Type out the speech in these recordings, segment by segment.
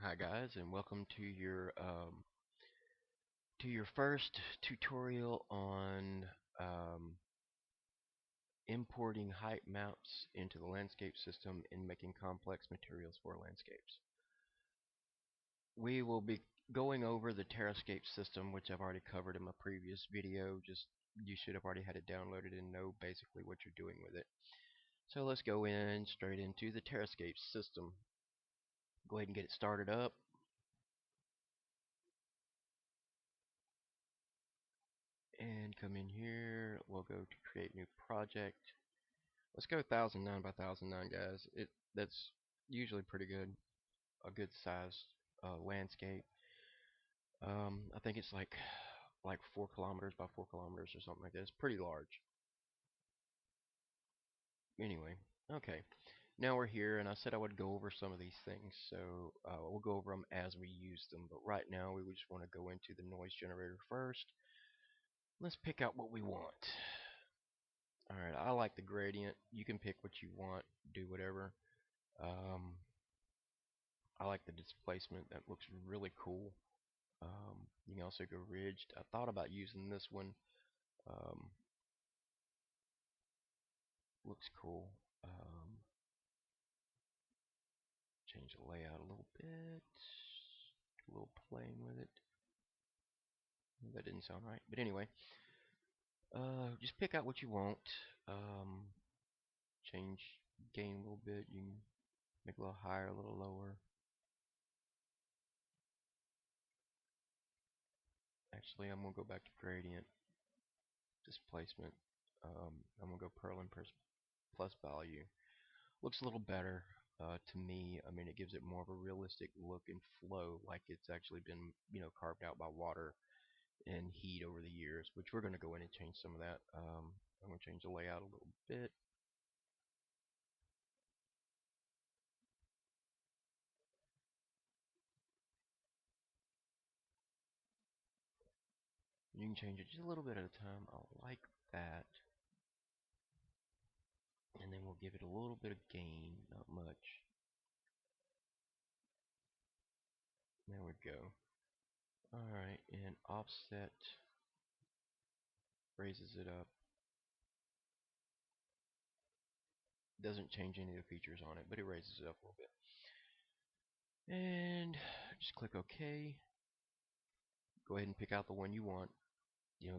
Hi guys, and welcome to your first tutorial on um, importing height maps into the landscape system and making complex materials for landscapes. We will be going over the TerreScape system, which I've already covered in my previous video. Just you should have already had it downloaded and know basically what you're doing with it. So let's go in straight into the TerreScape system. Go ahead and get it started up. And come in here. We'll go to create new project. Let's go 1009 by 1009, guys. That's usually pretty good, a good sized landscape. I think it's like 4 kilometers by 4 kilometers or something like that. It's pretty large. Anyway, okay. Now we're here, and I said I would go over some of these things, so we'll go over them as we use them. But right now, we just want to go into the noise generator first. Let's pick out what we want. Alright, I like the gradient. You can pick what you want, do whatever. Um, I like the displacement. That looks really cool. You can also go ridged. I thought about using this one. Um, looks cool. Change the layout a little bit. Do a little playing with it. That didn't sound right. But anyway, just pick out what you want. Change gain a little bit. You can make it a little higher, a little lower. Actually, I'm going to go back to gradient. Displacement. I'm going to go Perlin plus value. Looks a little better to me. I mean, it gives it more of a realistic look and flow, like it's actually been, carved out by water and heat over the years, which we're going to go in and change some of that. I'm going to change the layout a little bit. You can change it just a little bit at a time. I like that. And then we'll give it a little bit of gain, not much. There we go. Alright, and offset raises it up. Doesn't change any of the features on it, but it raises it up a little bit. And just click OK. Go ahead and pick out the one you want,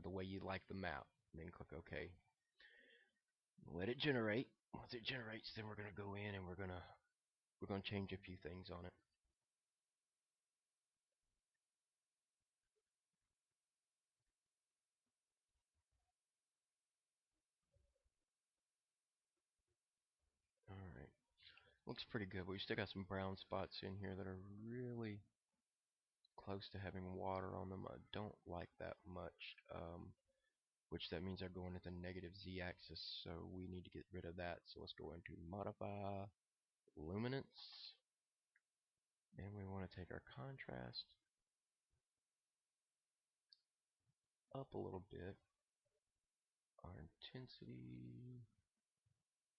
the way you like the map, and then click OK. Let it generate. Once it generates, then we're gonna go in and we're gonna change a few things on it. Alright. Looks pretty good, but we still got some brown spots in here that are really close to having water on them. I don't like that much. Which that means they're going into negative z-axis, so we need to get rid of that. So let's go into modify luminance, and we want to take our contrast up a little bit, our intensity,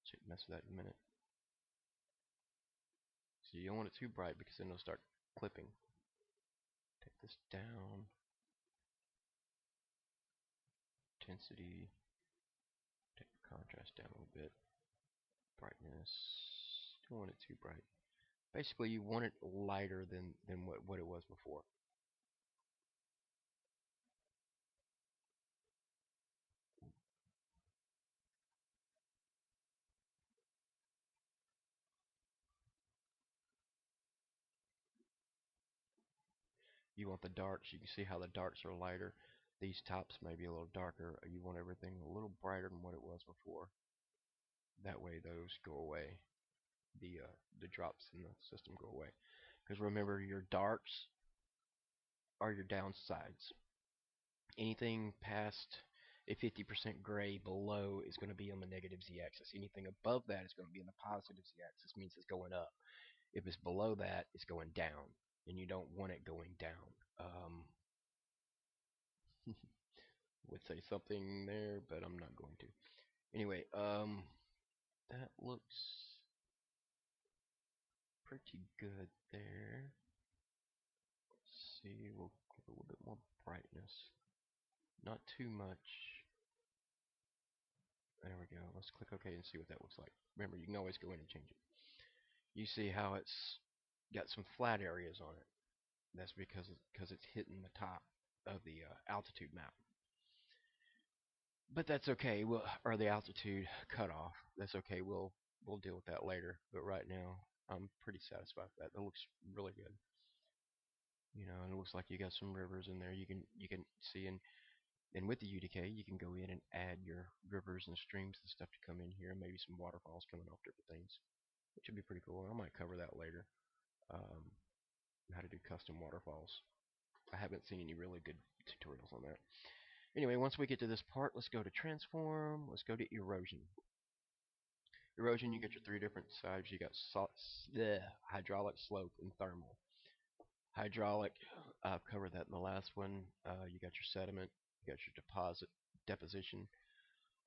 should mess with that in a minute. So you don't want it too bright because then it'll start clipping. Take this down, intensity, take the contrast down a little bit, brightness, don't want it too bright. Basically, you want it lighter than what it was before. You want the darks, you can see how the darks are lighter. These tops may be a little darker. You want everything a little brighter than what it was before. That way those go away. The drops in the system go away. Because remember, your darks are your downsides. Anything past a 50% gray below is going to be on the negative z-axis. Anything above that is going to be on the positive z-axis, means it's going up. If it's below that, it's going down, and you don't want it going down. Would say something there, but I'm not going to. Anyway, that looks pretty good there. see, we'll give it a little bit more brightness. Not too much. There we go. Let's click OK and see what that looks like. Remember, you can always go in and change it. You see how it's got some flat areas on it. That's because it's hitting the top of the altitude map. But that's okay. Or the altitude cutoff. That's okay. We'll deal with that later. But right now, I'm pretty satisfied with that. That looks really good. You know, and it looks like you got some rivers in there. You can see, and with the UDK, you can go in and add your rivers and streams and stuff to come in here, and maybe some waterfalls coming off different things, which would be pretty cool. I might cover that later. How to do custom waterfalls. I haven't seen any really good tutorials on that. Anyway, once we get to this part, let's go to transform. Let's go to erosion. Erosion, you get your three different sides. You got hydraulic, slope, and thermal. Hydraulic, I've covered that in the last one. You got your sediment, you got your deposition.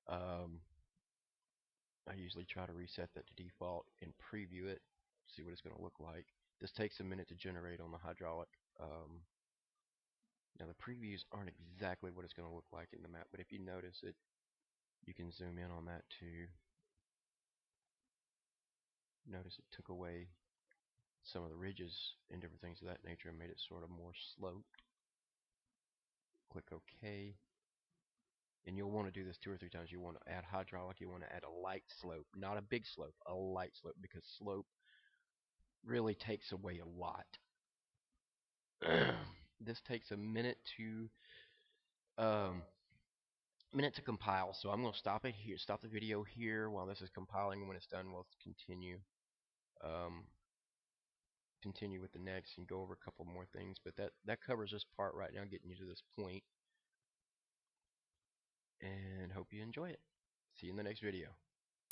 I usually try to reset that to default and preview it, see what it's going to look like. This takes a minute to generate on the hydraulic. Now the previews aren't exactly what it's going to look like in the map, but if you notice it, you can zoom in on that too. Notice it took away some of the ridges and different things of that nature and made it sort of more sloped. Click OK. And you'll want to do this 2 or 3 times. You want to add hydraulic, you want to add a light slope, not a big slope, a light slope, because slope really takes away a lot. This takes a minute to compile, so I'm going to stop it here, stop the video here while this is compiling. When it's done, we'll continue with the next and go over a couple more things, but that covers this part right now, getting you to this point, and hope you enjoy it. See you in the next video.